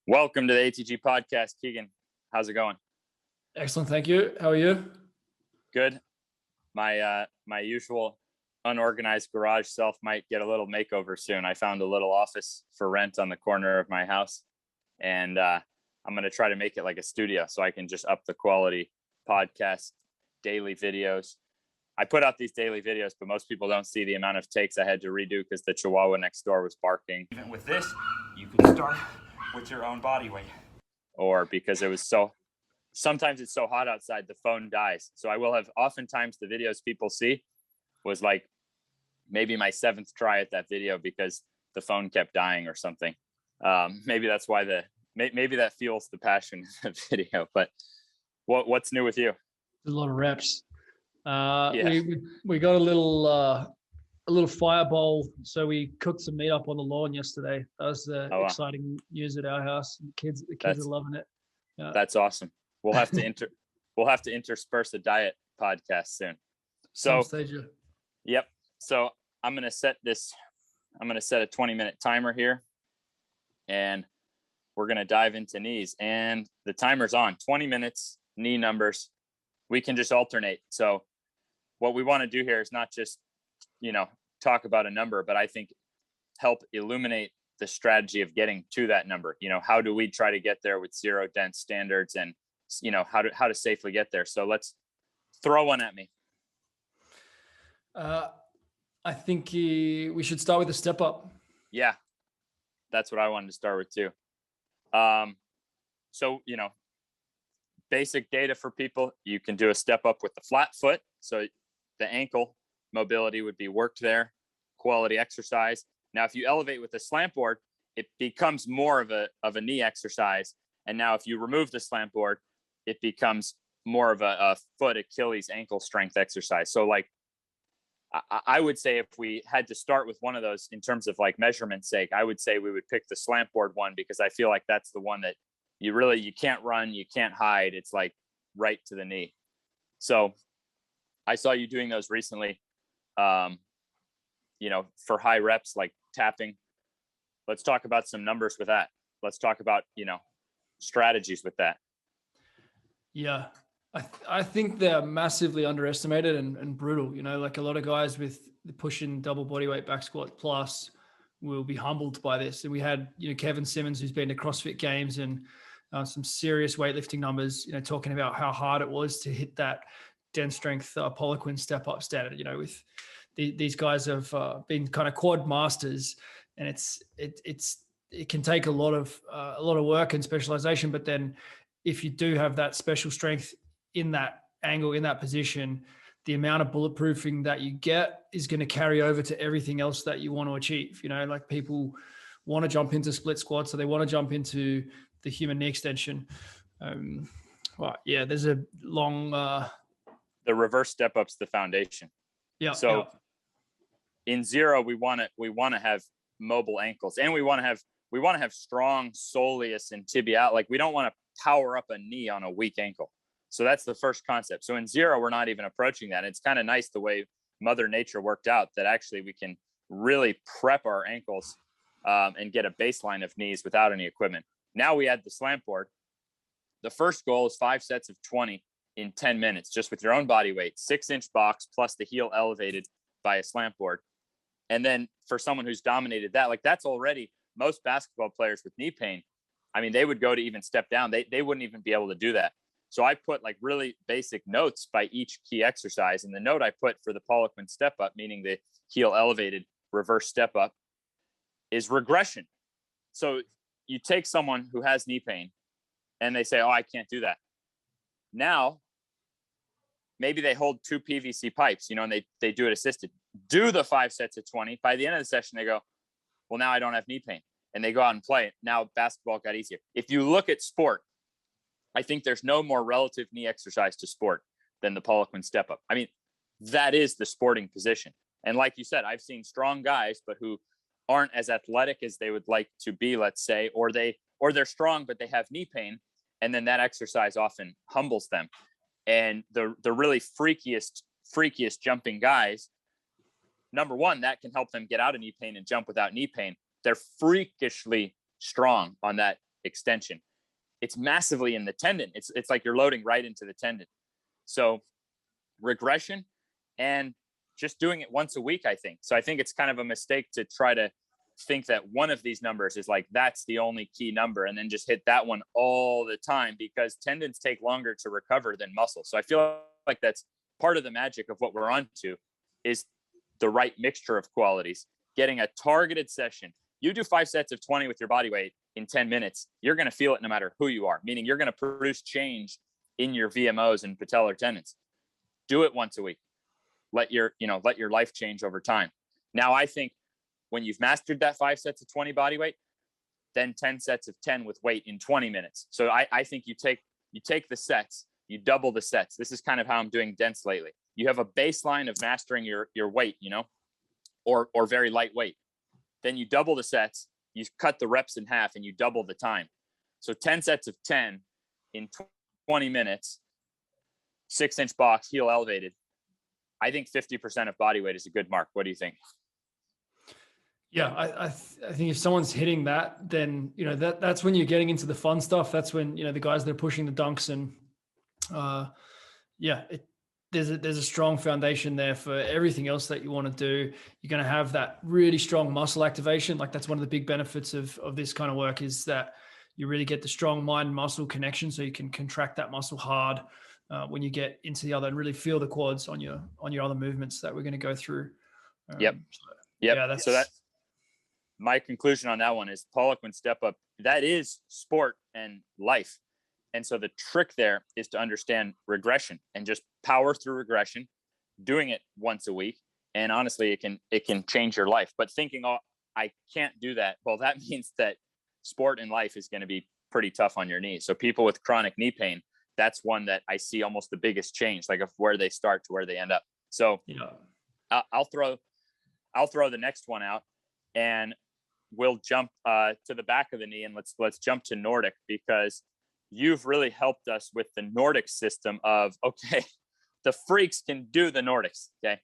Welcome to the ATG podcast, Keegan. How's it going? Excellent, thank you. How are you? Good. My usual unorganized garage self might get a little makeover soon. I found a little office for rent on the corner of my house, and I'm going to try to make it like a studio so I can just up the quality podcast, daily videos. I put out these daily videos, but most people don't see the amount of takes I had to redo because the Chihuahua next door was barking. Even with this, you can start with your own body weight. Or because it was sometimes it's so hot outside, the phone dies. So I will have oftentimes the videos people see was like maybe my 7th try at that video because the phone kept dying or something. Maybe that's why maybe that fuels the passion in the video. But what's new with you? A lot of reps. Yeah. We got a little fireball. So we cooked some meat up on the lawn yesterday. That was the exciting news at our house. The kids are loving it. Yeah. That's awesome. We'll have to intersperse a diet podcast soon. So, yep. So I'm going to set a 20-minute timer here, and we're going to dive into knees, and the timer's on 20 minutes, knee numbers. We can just alternate. So what we want to do here is not just, talk about a number, but I think help illuminate the strategy of getting to that number. How do we try to get there with zero dense standards, and how to safely get there. So let's throw one at me. I think we should start with a step up. Yeah, that's what I wanted to start with too. So, basic data for people, you can do a step up with the flat foot. So the ankle mobility would be worked there, quality exercise. Now, if you elevate with the slant board, it becomes more of a knee exercise. And now if you remove the slant board, it becomes more of a foot, Achilles, ankle strength exercise. So like, I would say if we had to start with one of those in terms of like measurement's sake, I would say we would pick the slant board one, because I feel like that's the one that you can't run, you can't hide. It's like right to the knee. So I saw you doing those recently, for high reps, like tapping. Let's talk about some numbers with that. Let's talk about, strategies with that. Yeah. I think they're massively underestimated and brutal. Like a lot of guys with the pushing double bodyweight back squat plus will be humbled by this. And we had, Kevin Simmons, who's been to CrossFit Games and some serious weightlifting numbers, talking about how hard it was to hit that dense strength Poliquin Step Up standard. With these guys have been kind of quad masters, and it can take a lot of work and specialization. But then if you do have that special strength in that angle, in that position, the amount of bulletproofing that you get is going to carry over to everything else that you want to achieve. Like people want to jump into split squats, so they want to jump into the human knee extension. There's a long, the reverse step up's the foundation. Yeah. So in zero, we want to have mobile ankles, and we want to have strong soleus and tibial. Like we don't want to power up a knee on a weak ankle. So that's the first concept. So in zero, we're not even approaching that. It's kind of nice the way Mother Nature worked out that actually we can really prep our ankles and get a baseline of knees without any equipment. Now we add the slant board. The first goal is 5 sets of 20 in 10 minutes, just with your own body weight, 6-inch box plus the heel elevated by a slant board. And then for someone who's dominated that, like that's already most basketball players with knee pain. I mean, they would go to even step down. They wouldn't even be able to do that. So I put like really basic notes by each key exercise. And the note I put for the Poliquin Step Up, meaning the heel elevated reverse step up, is regression. So you take someone who has knee pain and they say, oh, I can't do that. Now, maybe they hold 2 PVC pipes, and they do it assisted. Do the 5 sets of 20. By the end of the session, they go, well, now I don't have knee pain. And they go out and play it. Now basketball got easier. If you look at sport, I think there's no more relative knee exercise to sport than the Poliquin Step Up. I mean, that is the sporting position. And like you said, I've seen strong guys, but who aren't as athletic as they would like to be, let's say, or they're strong, but they have knee pain. And then that exercise often humbles them. And the really freakiest jumping guys, number one, that can help them get out of knee pain and jump without knee pain. They're freakishly strong on that extension. It's massively in the tendon. It's like you're loading right into the tendon. So regression and just doing it once a week, I think. So I think it's kind of a mistake to try to think that one of these numbers is like, that's the only key number, and then just hit that one all the time, because tendons take longer to recover than muscle. So I feel like that's part of the magic of what we're on to, is the right mixture of qualities, getting a targeted session. You do 5 sets of 20 with your body weight in 10 minutes, you're going to feel it no matter who you are, meaning you're going to produce change in your VMOs and patellar tendons. Do it once a week. Let your life change over time. Now, I think when you've mastered that 5 sets of 20 body weight, then 10 sets of 10 with weight in 20 minutes. So I think you take the sets, you double the sets. This is kind of how I'm doing dense lately. You have a baseline of mastering your weight, or very lightweight. Then you double the sets, you cut the reps in half, and you double the time. So 10 sets of 10 in 20 minutes, 6-inch box, heel elevated. I think 50% of body weight is a good mark. What do you think? Yeah, I think if someone's hitting that, then that's when you're getting into the fun stuff. That's when the guys that are pushing the dunks, and there's a strong foundation there for everything else that you want to do. You're going to have that really strong muscle activation. Like, that's one of the big benefits of this kind of work, is that you really get the strong mind muscle connection, so you can contract that muscle hard when you get into the other, and really feel the quads on your other movements that we're going to go through. Yep. Yeah, so that my conclusion on that one is Poliquin Step Up. That is sport and life. And so the trick there is to understand regression and just power through regression, doing it once a week. And honestly, it can change your life. But thinking, oh, I can't do that, well, that means that sport and life is going to be pretty tough on your knees. So people with chronic knee pain, that's one that I see almost the biggest change, like of where they start to where they end up. So I'll throw the next one out, and we'll jump to the back of the knee, and let's jump to Nordic, because you've really helped us with the Nordic system of, okay, the freaks can do the Nordics. Okay.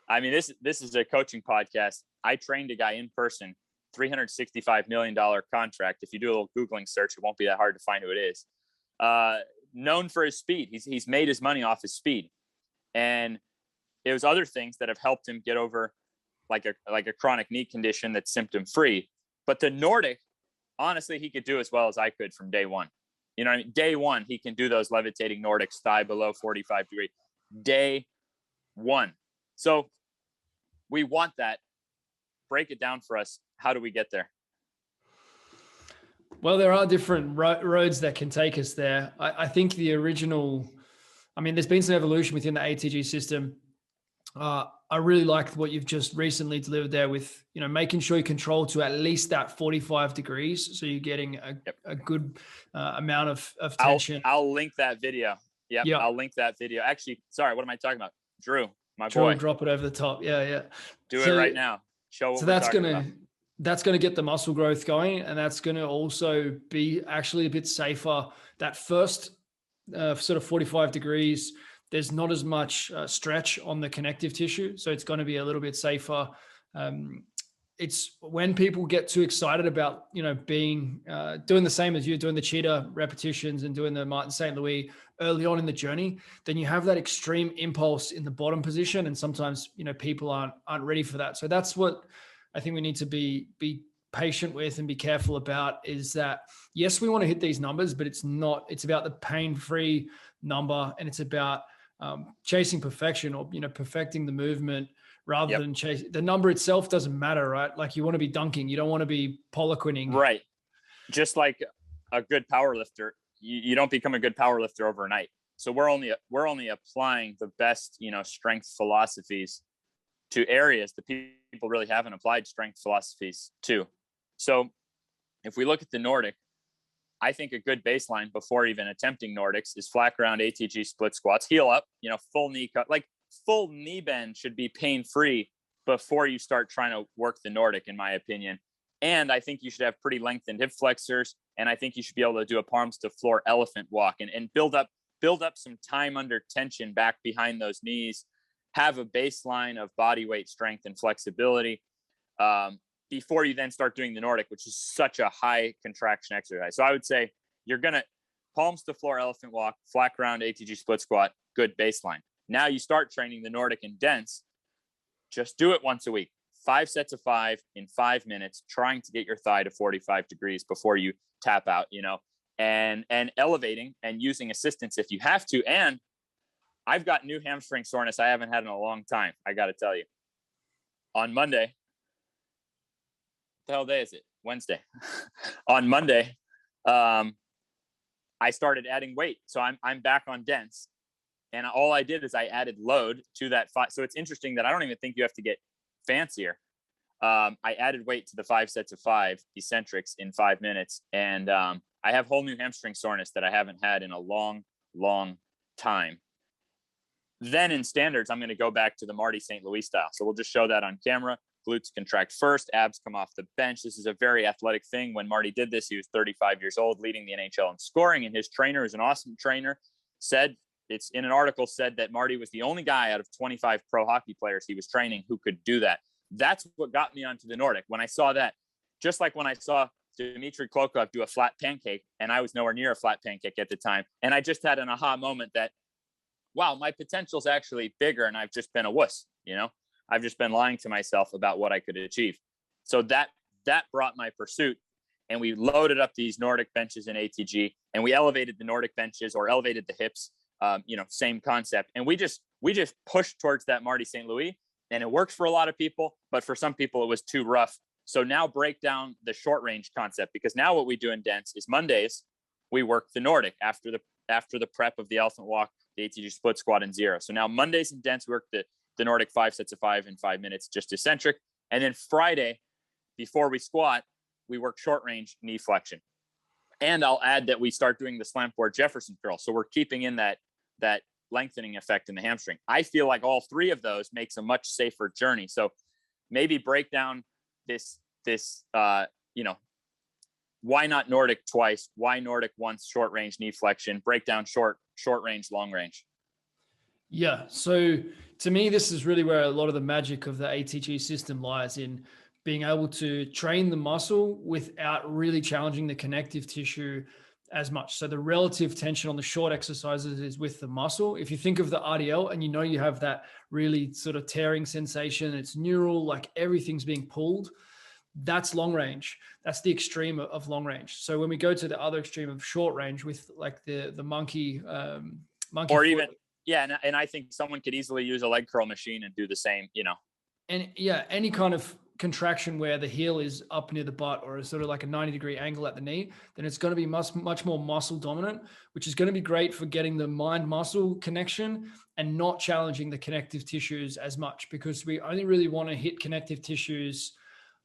I mean, this is a coaching podcast. I trained a guy in person, $365 million contract. If you do a little Googling search, it won't be that hard to find who it is. Known for his speed. He's made his money off his speed. And it was other things that have helped him get over like a chronic knee condition that's symptom free. But the Nordic, honestly, he could do as well as I could from day one. You know what I mean? Day one, he can do those levitating Nordics, thigh below 45 degrees. Day one. So we want that. Break it down for us. How do we get there? Well, there are different roads that can take us there. I think the original, there's been some evolution within the ATG system. I really liked what you've just recently delivered there with, making sure you control to at least that 45 degrees. So you're getting a good amount of tension. I'll link that video. Yeah. I'll link that video. Actually, sorry, what am I talking about? Drew, my boy. Drop it over the top. Yeah. Do it right now. Show what we're talking about. That's going to get the muscle growth going. And that's going to also be actually a bit safer. That first sort of 45 degrees, there's not as much stretch on the connective tissue. So it's going to be a little bit safer. It's when people get too excited about, doing the same as you, doing the cheetah repetitions and doing the Martin St. Louis early on in the journey, then you have that extreme impulse in the bottom position. And sometimes, people aren't ready for that. So that's what I think we need to be patient with and be careful about, is that, yes, we want to hit these numbers, but it's about the pain-free number, and it's about chasing perfection, or perfecting the movement rather than chasing the number itself. Doesn't matter, right? Like, you want to be dunking, you don't want to be Poliquining, right? Just like a good power lifter, you don't become a good power lifter overnight. So we're only applying the best strength philosophies to areas that people really haven't applied strength philosophies to. So if we look at the Nordic, I think a good baseline before even attempting Nordics is flat ground ATG split squats, heel up, full knee cut, like full knee bend should be pain-free before you start trying to work the Nordic, in my opinion. And I think you should have pretty lengthened hip flexors. And I think you should be able to do a palms to floor elephant walk and build up some time under tension back behind those knees, have a baseline of body weight strength and flexibility. before you then start doing the Nordic, which is such a high contraction exercise. So I would say you're going to palms to floor elephant walk, flat ground ATG split squat, good baseline. Now you start training the Nordic and dense. Just do it once a week. 5 sets of 5 in 5 minutes, trying to get your thigh to 45 degrees before you tap out, and elevating and using assistance if you have to. And I've got new hamstring soreness I haven't had in a long time. I got to tell you, on Monday, what the hell day is it? Wednesday. On Monday, I started adding weight. So I'm back on dense. And all I did is I added load to that 5. So it's interesting that I don't even think you have to get fancier. I added weight to the 5 sets of 5 eccentrics in 5 minutes. And I have whole new hamstring soreness that I haven't had in a long, long time. Then in standards, I'm going to go back to the Marty St. Louis style. So we'll just show that on camera. Glutes contract first, abs come off the bench. This is a very athletic thing. When Marty did this, he was 35 years old, leading the NHL in scoring. And his trainer, who's an awesome trainer, said, it's in an article, said that Marty was the only guy out of 25 pro hockey players he was training who could do that. That's what got me onto the Nordic. When I saw that, just like when I saw Dmitry Klokov do a flat pancake, and I was nowhere near a flat pancake at the time. And I just had an aha moment that, wow, my potential's actually bigger, and I've just been a wuss, I've just been lying to myself about what I could achieve. So that brought my pursuit, and we loaded up these Nordic benches in ATG, and we elevated the Nordic benches or elevated the hips, same concept. And we just pushed towards that Marty St. Louis, and it works for a lot of people, but for some people it was too rough. So now break down the short range concept, because now what we do in dense is Mondays, we work the Nordic after the prep of the elephant walk, the ATG split squat and 0. So now Mondays in dense, we work the Nordic 5 sets of 5 in 5 minutes, just eccentric. And then Friday, before we squat, we work short range knee flexion. And I'll add that we start doing the slant board Jefferson curl. So we're keeping in that lengthening effect in the hamstring. I feel like all 3 of those makes a much safer journey. So maybe break down this why not Nordic twice? Why Nordic once, short range knee flexion, break down short range, long range. Yeah. So to me, this is really where a lot of the magic of the ATG system lies, in being able to train the muscle without really challenging the connective tissue as much. So the relative tension on the short exercises is with the muscle. If you think of the RDL and you have that really sort of tearing sensation, it's neural, like everything's being pulled, that's long range. That's the extreme of long range. So when we go to the other extreme of short range with like the monkey or foot, even, yeah. And I think someone could easily use a leg curl machine and do the same, And yeah, any kind of contraction where the heel is up near the butt or sort of like a 90-degree angle at the knee, then it's going to be much more muscle dominant, which is going to be great for getting the mind muscle connection and not challenging the connective tissues as much, because we only really want to hit connective tissues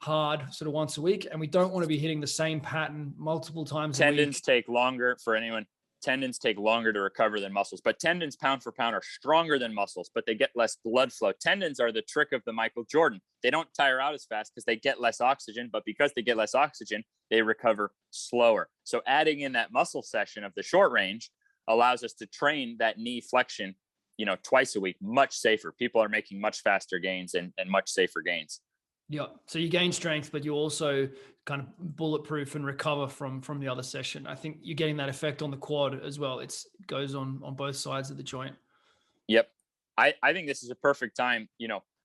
hard sort of once a week. And we don't want to be hitting the same pattern multiple times a week. Tendons take longer for anyone. Tendons take longer to recover than muscles, but tendons pound for pound are stronger than muscles, but they get less blood flow. Tendons are the trick of the Michael Jordan. They don't tire out as fast because they get less oxygen, but because they get less oxygen, they recover slower. So adding in that muscle session of the short range allows us to train that knee flexion, twice a week, much safer. People are making much faster gains and much safer gains. Yeah. So you gain strength, but you also kind of bulletproof and recover from the other session. I think you're getting that effect on the quad as well. It goes on both sides of the joint. Yep. I think this is a perfect time.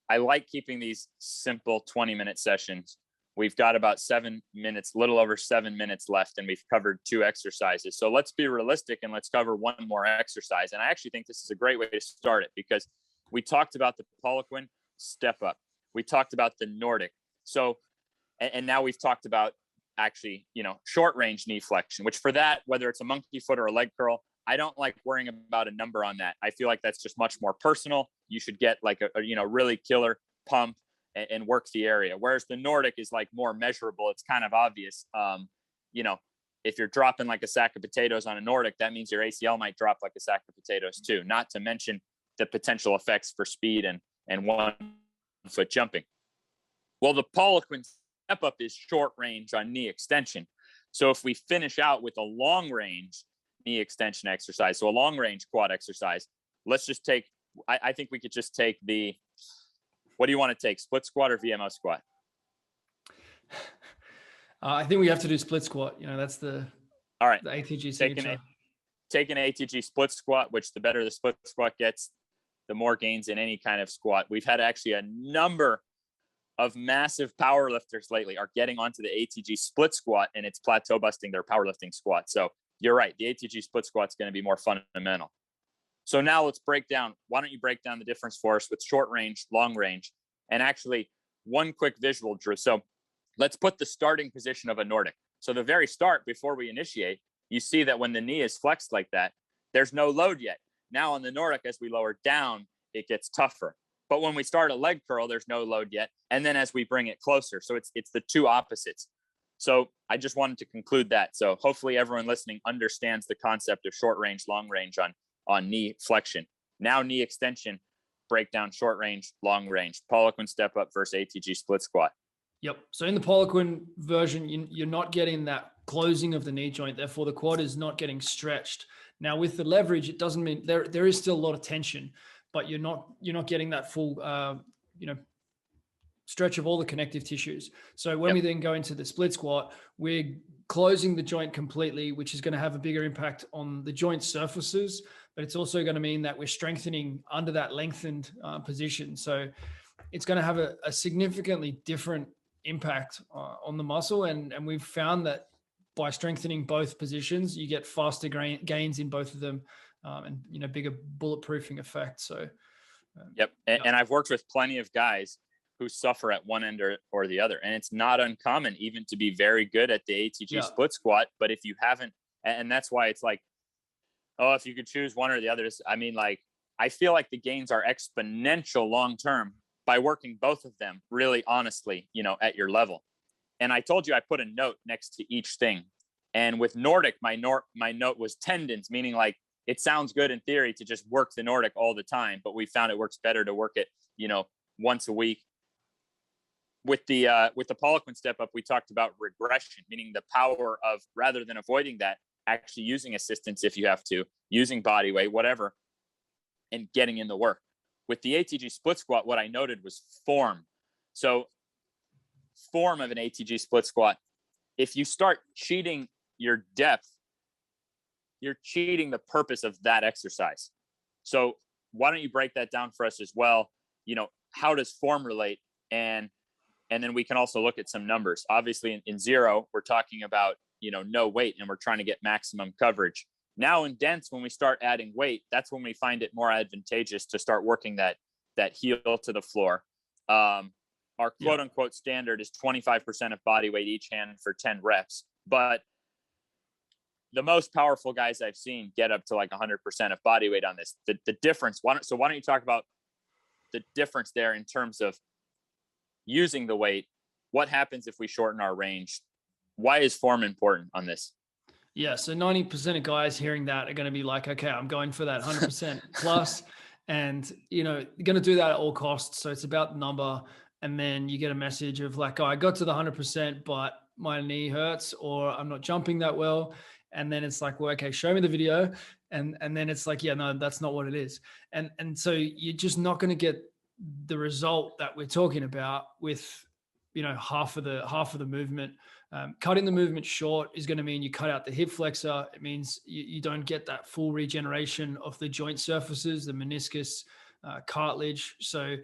I like keeping these simple 20-minute sessions. We've got about 7 minutes, little over 7 minutes left, and we've covered 2 exercises. So let's be realistic and let's cover 1 more exercise. And I actually think this is a great way to start it, because we talked about the Poliquin Step Up. We talked about the Nordic. So, and now we've talked about actually, short range knee flexion, which for that, whether it's a monkey foot or a leg curl, I don't like worrying about a number on that. I feel like that's just much more personal. You should get like a really killer pump and work the area. Whereas the Nordic is like more measurable. It's kind of obvious. If you're dropping like a sack of potatoes on a Nordic, that means your ACL might drop like a sack of potatoes too, not to mention the potential effects for speed and 1 foot jumping. Well, the Poliquin Step Up is short range on knee extension. So if we finish out with a long range knee extension exercise, so a long range quad exercise, let's just take, I think we could just take what do you want to take? Split squat or VMO squat? I think we have to do split squat. You know, that's All right. the ATG Take signature. take an ATG split squat, which the better the split squat gets, the more gains in any kind of squat. We've had actually a number of massive power lifters lately are getting onto the ATG split squat, and it's plateau busting their powerlifting squat. So you're right. The ATG split squat is going to be more fundamental. So now let's break down. Why don't you break down the difference for us with short range, long range, and actually one quick visual, Drew. So let's put the starting position of a Nordic. So the very start, before we initiate, you see that when the knee is flexed like that, there's no load yet. Now on the Nordic, as we lower down, it gets tougher. But when we start a leg curl, there's no load yet. And then as we bring it closer, so it's the two opposites. So I just wanted to conclude that. So hopefully everyone listening understands the concept of short range, long range on knee flexion. Now knee extension, breakdown, short range, long range, Poliquin step up versus ATG split squat. Yep. So in the Poliquin version, you're not getting that closing of the knee joint. Therefore, the quad is not getting stretched. Now with the leverage, it doesn't mean there is still a lot of tension, but you're not getting that full, stretch of all the connective tissues. So when we then go into the split squat, we're closing the joint completely, which is going to have a bigger impact on the joint surfaces, but it's also going to mean that we're strengthening under that lengthened position. So it's going to have a significantly different impact on the muscle. And we've found that by strengthening both positions, you get faster gains in both of them, and, bigger bulletproofing effect. So, And I've worked with plenty of guys who suffer at one end or the other. And it's not uncommon even to be very good at the ATG split squat. But if you haven't, and that's why it's like, oh, if you could choose one or the other, I mean, like, I feel like the gains are exponential long-term by working both of them really honestly, at your level. And I told you, I put a note next to each thing. And with Nordic, my note was tendons, meaning like, it sounds good in theory to just work the Nordic all the time, but we found it works better to work it, once a week. With the Poliquin step up, we talked about regression, meaning the power of, rather than avoiding that, actually using assistance if you have to, using body weight, whatever, and getting in the work. With the ATG split squat, what I noted was form. So form of an ATG split squat, if you start cheating your depth, you're cheating the purpose of that exercise. So why don't you break that down for us as well? How does form relate? And then we can also look at some numbers. Obviously in zero, we're talking about, no weight, and we're trying to get maximum coverage. Now in dense, when we start adding weight, that's when we find it more advantageous to start working that heel to the floor. Our quote unquote standard is 25% of body weight each hand for 10 reps. But the most powerful guys I've seen get up to like 100% of body weight on this. The difference. Why don't you talk about the difference there in terms of using the weight? What happens if we shorten our range? Why is form important on this? Yeah. So 90% of guys hearing that are going to be like, okay, I'm going for that 100% plus, and, you're going to do that at all costs. So it's about the number. And then you get a message of like, oh, I got to the 100%, but my knee hurts, or I'm not jumping that well. And then it's like, well, okay, show me the video. And then it's like, yeah, no, that's not what it is. And so you're just not going to get the result that we're talking about with, half of the movement. Cutting the movement short is going to mean you cut out the hip flexor. It means you don't get that full regeneration of the joint surfaces, the meniscus, cartilage. So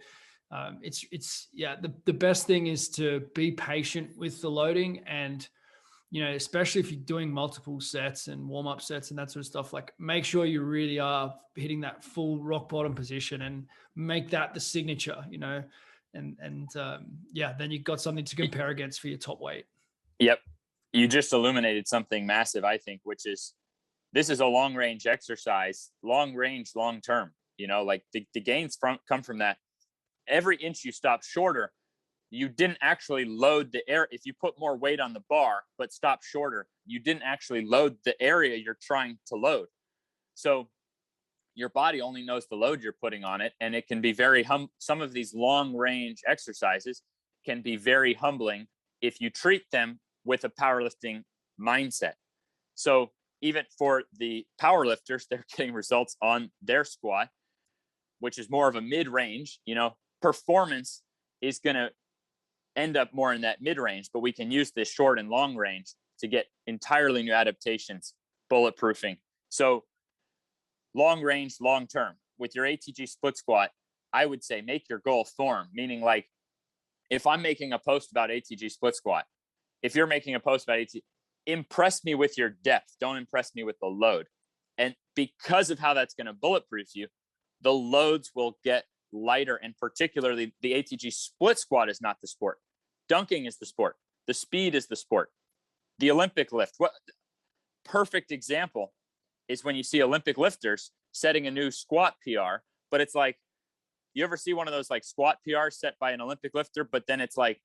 the best thing is to be patient with the loading, and, especially if you're doing multiple sets and warm-up sets and that sort of stuff, like, make sure you really are hitting that full rock bottom position and make that the signature, then you've got something to compare against for your top weight. Yep. You just illuminated something massive, I think, which is, this is a long range exercise, long range, long term, like the gains come from that. Every inch you stop shorter, you didn't actually load the air. If you put more weight on the bar, but stop shorter, you didn't actually load the area you're trying to load. So your body only knows the load you're putting on it. And it can be very some of these long range exercises can be very humbling if you treat them with a powerlifting mindset. So even for the powerlifters, they're getting results on their squat, which is more of a mid-range, performance is going to end up more in that mid range, but we can use this short and long range to get entirely new adaptations, bulletproofing. So long range, long term with your ATG split squat, I would say make your goal form, meaning like if I'm making a post about ATG split squat, if you're making a post about ATG, impress me with your depth. Don't impress me with the load. And because of how that's going to bulletproof you, the loads will get lighter. And particularly the ATG split squat is not the sport. Dunking is the sport. The speed is the sport. The Olympic lift. What perfect example is when you see Olympic lifters setting a new squat PR, but it's like, you ever see one of those like squat PRs set by an Olympic lifter, but then it's like,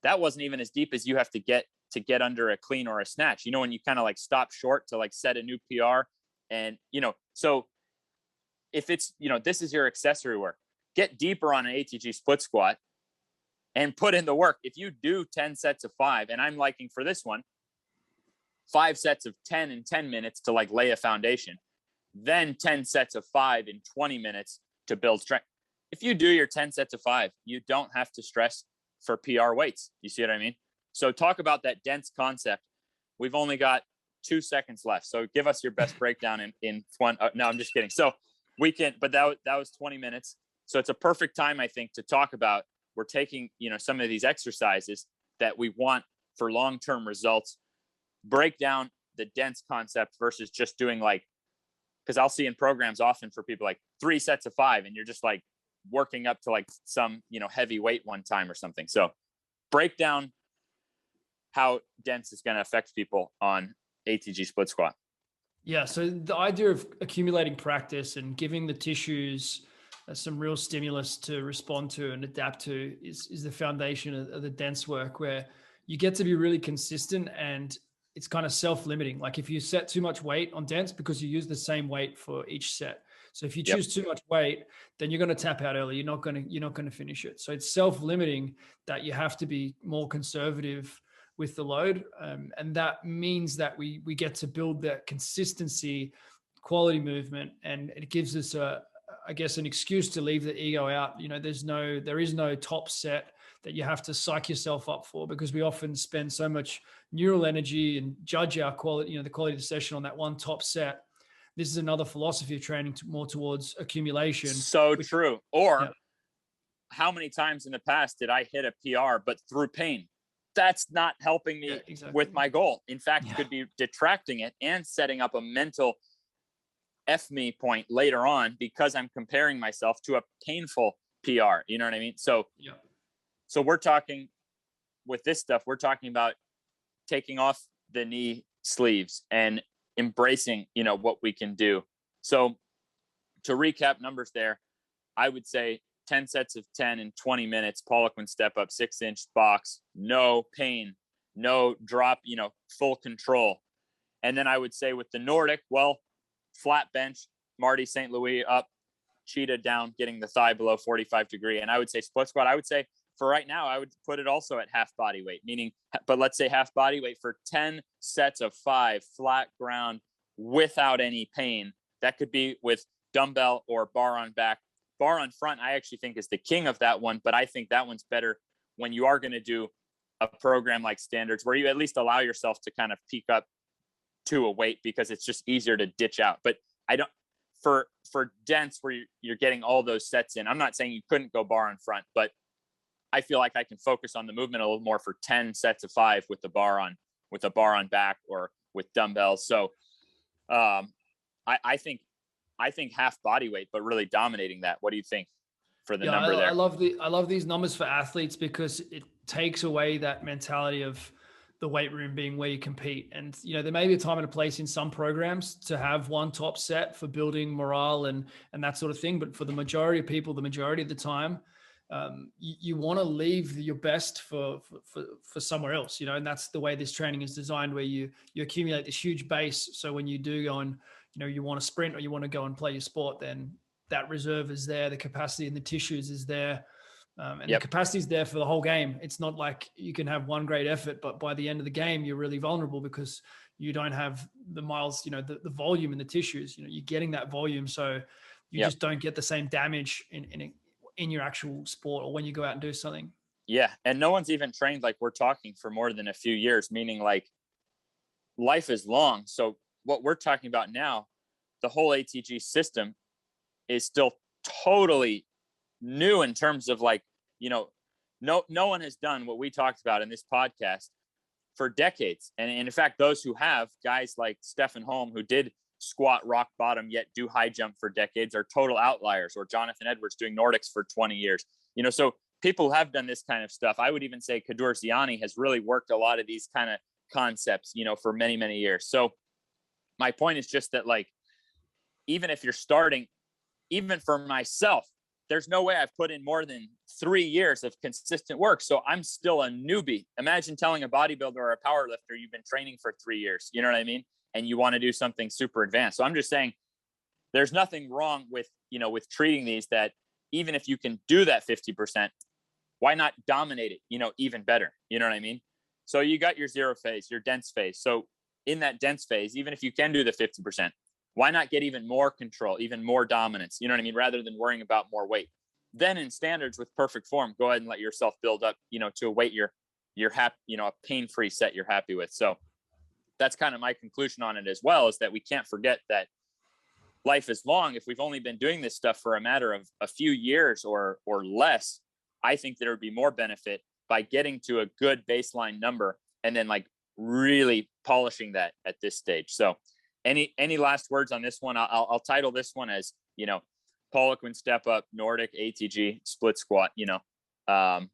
that wasn't even as deep as you have to get under a clean or a snatch, you know, when you kind of like stop short to like set a new PR. And, you know, so if it's, you know, this is your accessory work, get deeper on an ATG split squat and put in the work. If you do 10 sets of 5, and I'm liking for this one, 5 sets of 10 in 10 minutes to like lay a foundation, then 10 sets of 5 in 20 minutes to build strength. If you do your 10 sets of 5, you don't have to stress for PR weights. You see what I mean? So talk about that dense concept. We've only got 2 seconds left. So give us your best breakdown in one. No, I'm just kidding. So we can, but that was 20 minutes. So it's a perfect time, I think, to talk about, we're taking, you know, some of these exercises that we want for long-term results, break down the dense concept versus just doing like, because I'll see in programs often for people like 3 sets of 5, and you're just like working up to like some, you know, heavy weight one time or something. So break down how dense is going to affect people on ATG split squat. Yeah. So the idea of accumulating practice and giving the tissues some real stimulus to respond to and adapt to is the foundation of the dense work, where you get to be really consistent and it's kind of self-limiting. Like if you set too much weight on dense, because you use the same weight for each set. So if you choose too much weight, then you're going to tap out early. You're not going to finish it. So it's self-limiting that you have to be more conservative with the load. And that means that we get to build that consistency, quality movement, and it gives us I guess an excuse to leave the ego out. You know, there is no top set that you have to psych yourself up for, because we often spend so much neural energy and judge our quality, you know, the quality of the session on that one top set. This is another philosophy of training more towards accumulation. So true. Or how many times in the past did I hit a PR, but through pain? That's not helping me with my goal. In fact, could be detracting it and setting up a mental F me point later on, because I'm comparing myself to a painful PR. You know what I mean? So, so we're talking with this stuff, we're talking about taking off the knee sleeves and embracing, you know, what we can do. So to recap numbers there, I would say 10 sets of 10 in 20 minutes, Poliquin Step Up, 6-inch box, no pain, no drop, you know, full control. And then I would say with the Nordic, well, flat bench, Marty St. Louis up, cheetah down, getting the thigh below 45 degree. And I would say split squat, I would say for right now, I would put it also at half body weight, meaning, but let's say half body weight for 10 sets of 5 flat ground without any pain. That could be with dumbbell or bar on back. Bar on front, I actually think is the king of that one, but I think that one's better when you are going to do a program like standards, where you at least allow yourself to kind of peak up to a weight, because it's just easier to ditch out. But I don't, for dense where you're getting all those sets in, I'm not saying you couldn't go bar on front, but I feel like I can focus on the movement a little more for 10 sets of 5 with a bar on back or with dumbbells. So I think half body weight, but really dominating that. What do you think for the number there? I love these numbers for athletes, because it takes away that mentality of the weight room being where you compete. And, you know, there may be a time and a place in some programs to have one top set for building morale and that sort of thing. But for the majority of people, the majority of the time, you want to leave your best for somewhere else, you know, and that's the way this training is designed, where you accumulate this huge base. So when you do go and, you know, you want to sprint or you want to go and play your sport, then that reserve is there. The capacity in the tissues is there. And the capacity is there for the whole game. It's not like you can have one great effort, but by the end of the game, you're really vulnerable because you don't have the miles, you know, the volume in the tissues, you know, you're getting that volume. So you just don't get the same damage in your actual sport or when you go out and do something. Yeah. And no one's even trained like we're talking for more than a few years, meaning like life is long. So what we're talking about now, the whole ATG system is still totally new in terms of like, no one has done what we talked about in this podcast for decades. And in fact, those who have, guys like Stefan Holm, who did squat rock bottom yet do high jump for decades, are total outliers, or Jonathan Edwards doing Nordics for 20 years. So people have done this kind of stuff. I would even say Kadur Ziani has really worked a lot of these kind of concepts, for many, many years. So my point is just that, like, even if you're starting, even for myself, there's no way I've put in more than 3 years of consistent work. So I'm still a newbie. Imagine telling a bodybuilder or a power lifter you've been training for 3 years, you know what I mean? And you want to do something super advanced. So I'm just saying there's nothing wrong with, with treating these, that even if you can do that 50%, why not dominate it, even better? You know what I mean? So you got your zero phase, your dense phase. So in that dense phase, even if you can do the 50%, why not get even more control, even more dominance? You know what I mean? Rather than worrying about more weight. Then in standards with perfect form, go ahead and let yourself build up, to a weight you're happy, a pain-free set you're happy with. So that's kind of my conclusion on it as well, is that we can't forget that life is long. If we've only been doing this stuff for a matter of a few years or less, I think there would be more benefit by getting to a good baseline number and then like really polishing that at this stage. So any last words on this one? I'll title this one as, Poliquin Step Up, Nordic, ATG Split Squat. I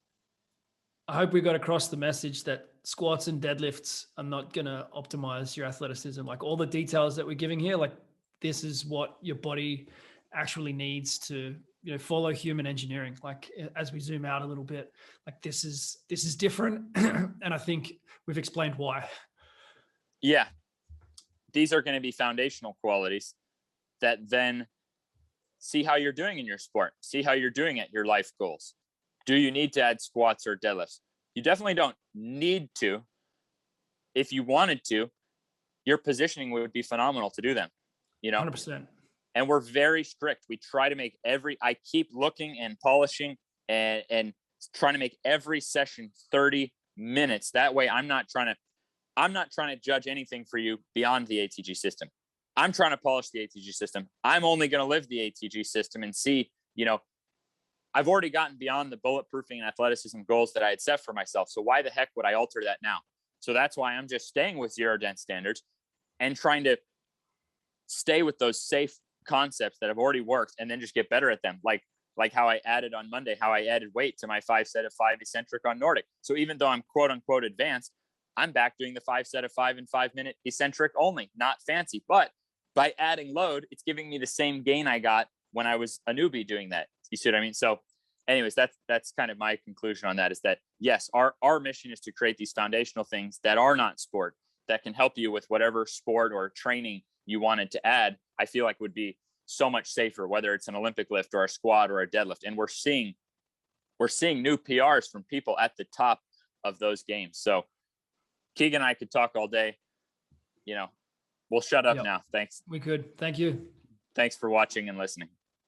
hope we got across the message that squats and deadlifts are not going to optimize your athleticism. Like, all the details that we're giving here, like, this is what your body actually needs to, follow human engineering. Like, as we zoom out a little bit, like, this is different. And I think we've explained why. Yeah. These are going to be foundational qualities that then see how you're doing in your sport, see how you're doing at your life goals. Do you need to add squats or deadlifts? You definitely don't need to. If you wanted to, your positioning would be phenomenal to do them, 100%. And we're very strict. We try to make I keep looking and polishing and trying to make every session 30 minutes. That way I'm not trying to judge anything for you beyond the ATG system. I'm trying to polish the ATG system. I'm only going to live the ATG system and see, I've already gotten beyond the bulletproofing and athleticism goals that I had set for myself. So why the heck would I alter that now? So that's why I'm just staying with zero dense standards and trying to stay with those safe concepts that have already worked and then just get better at them. Like how I added on Monday, how I added weight to my 5 set of 5 eccentric on Nordic. So even though I'm quote unquote advanced, I'm back doing the 5 set of 5 and 5 minute eccentric only, not fancy. But by adding load, it's giving me the same gain I got when I was a newbie doing that. You see what I mean? So anyways, that's kind of my conclusion on that, is that yes, our mission is to create these foundational things that are not sport, that can help you with whatever sport or training you wanted to add. I feel like would be so much safer, whether it's an Olympic lift or a squat or a deadlift. And we're seeing new PRs from people at the top of those games. So Keegan and I could talk all day. We'll shut up now. Thanks. We could. Thank you. Thanks for watching and listening.